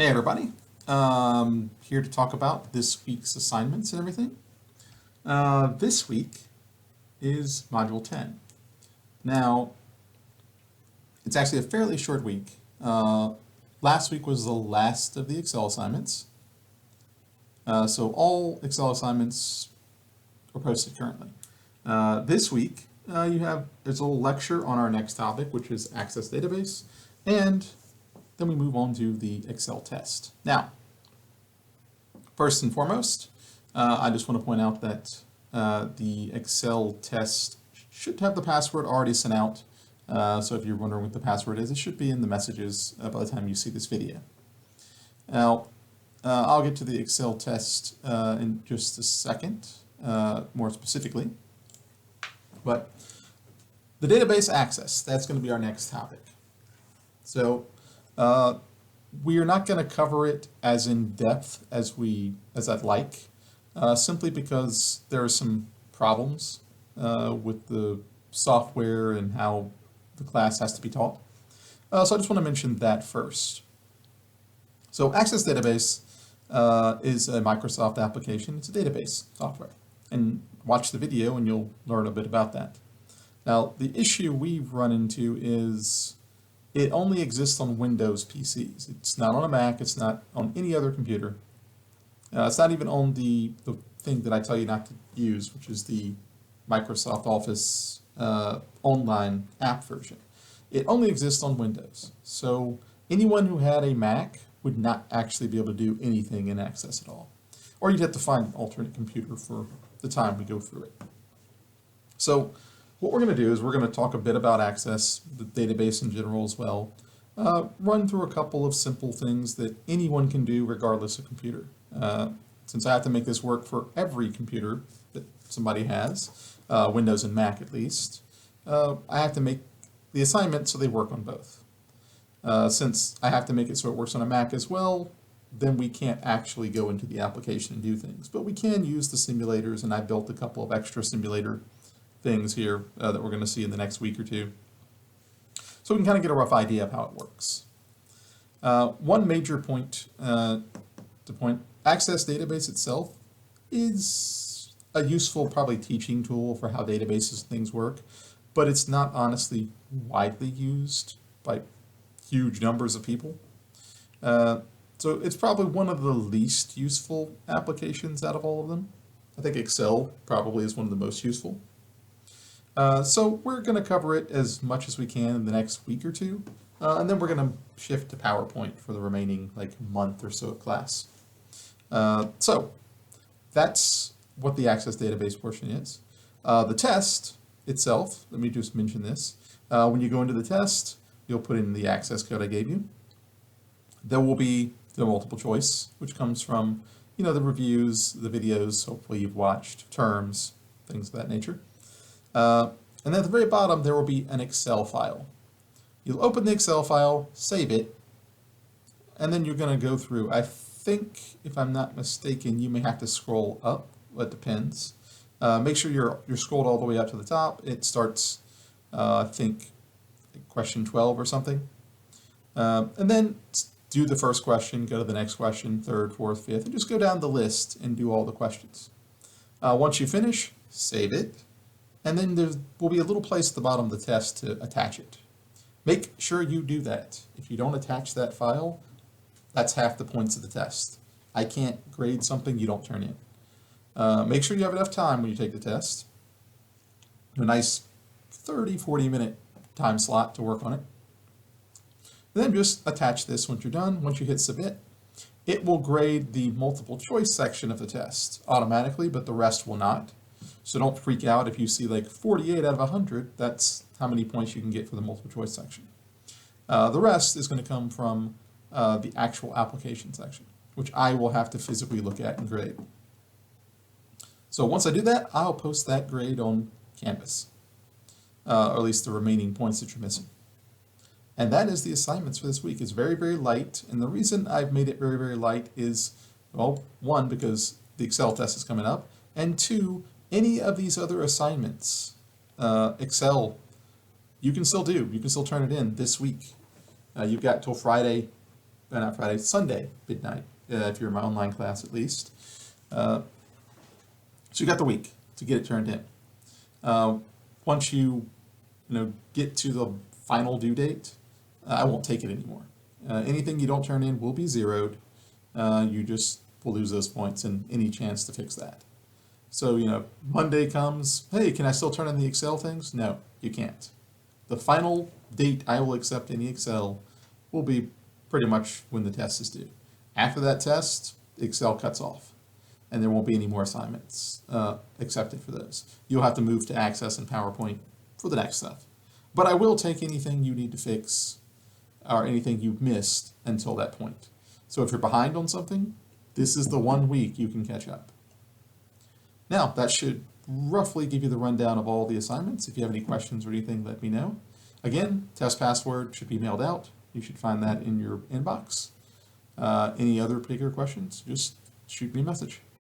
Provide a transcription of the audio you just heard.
Hey everybody, here to talk about this week's assignments and everything. This week is Module 10. Now, it's actually a fairly short week. Last week was the last of the Excel assignments. So all Excel assignments are posted currently. This week, there's a little lecture on our next topic, which is Access Database, and then we move on to the Excel test. Now, first and foremost, I just want to point out that the Excel test should have the password already sent out. So if you're wondering what the password is, it should be in the messages by the time you see this video. Now, I'll get to the Excel test in just a second, more specifically. But the database access, that's going to be our next topic. So we are not going to cover it as in depth as I'd like, simply because there are some problems with the software and how the class has to be taught. So I just want to mention that first. So Access Database is a Microsoft application. It's a database software. And watch the video and you'll learn a bit about that. Now, the issue we've run into is it only exists on Windows PCs. It's not on a Mac, it's not on any other computer. It's not even on the thing that I tell you not to use, which is the Microsoft Office online app version. It only exists on Windows. So anyone who had a Mac would not actually be able to do anything in Access at all. Or you'd have to find an alternate computer for the time we go through it. So what we're going to do is we're going to talk a bit about Access, the database in general as well, run through a couple of simple things that anyone can do regardless of computer. Since I have to make this work for every computer that somebody has, Windows and Mac at least, I have to make the assignment so they work on both. Since I have to make it so it works on a Mac as well, then we can't actually go into the application and do things. But we can use the simulators, and I built a couple of extra simulator things here that we're going to see in the next week or two. So we can kind of get a rough idea of how it works. One major point Access Database itself is a useful, probably teaching tool for how databases and things work, but it's not honestly widely used by huge numbers of people. So it's probably one of the least useful applications out of all of them. I think Excel probably is one of the most useful. So we're going to cover it as much as we can in the next week or two, and then we're going to shift to PowerPoint for the remaining month or so of class. So that's what the Access Database portion is. The test itself, let me just mention this. When you go into the test, you'll put in the access code I gave you. There will be the multiple choice, which comes from the reviews, the videos, hopefully you've watched, terms, things of that nature. And then at the very bottom, there will be an Excel file. You'll open the Excel file, save it, and then you're going to go through. I think, if I'm not mistaken, you may have to scroll up. It depends. Make sure you're scrolled all the way up to the top. It starts, I think, question 12 or something. And then do the first question, go to the next question, third, fourth, fifth, and just go down the list and do all the questions. Once you finish, save it. And then there will be a little place at the bottom of the test to attach it. Make sure you do that. If you don't attach that file, that's half the points of the test. I can't grade something you don't turn in. Make sure you have enough time when you take the test. A nice 30-40 minute time slot to work on it. And then just attach this once you're done. Once you hit submit, it will grade the multiple choice section of the test automatically, but the rest will not. So don't freak out if you see 48 out of 100, that's how many points you can get for the multiple choice section. The rest is going to come from the actual application section, which I will have to physically look at and grade. So once I do that, I'll post that grade on Canvas, or at least the remaining points that you're missing. And that is the assignments for this week. It's very, very light, and the reason I've made it very, very light is, well, one, because the Excel test is coming up, and two, any of these other assignments, Excel, you can still do. You can still turn it in this week. You've got till Friday not Friday, Sunday midnight, if you're in my online class at least. So you got the week to get it turned in. Once you get to the final due date, I won't take it anymore. Anything you don't turn in will be zeroed. You just will lose those points and any chance to fix that. So, Monday comes, hey, can I still turn in the Excel things? No, you can't. The final date I will accept any Excel will be pretty much when the test is due. After that test, Excel cuts off, and there won't be any more assignments accepted for those. You'll have to move to Access and PowerPoint for the next stuff. But I will take anything you need to fix or anything you've missed until that point. So if you're behind on something, this is the 1 week you can catch up. Now, that should roughly give you the rundown of all the assignments. If you have any questions or anything, let me know. Again, test password should be mailed out. You should find that in your inbox. Any other particular questions, just shoot me a message.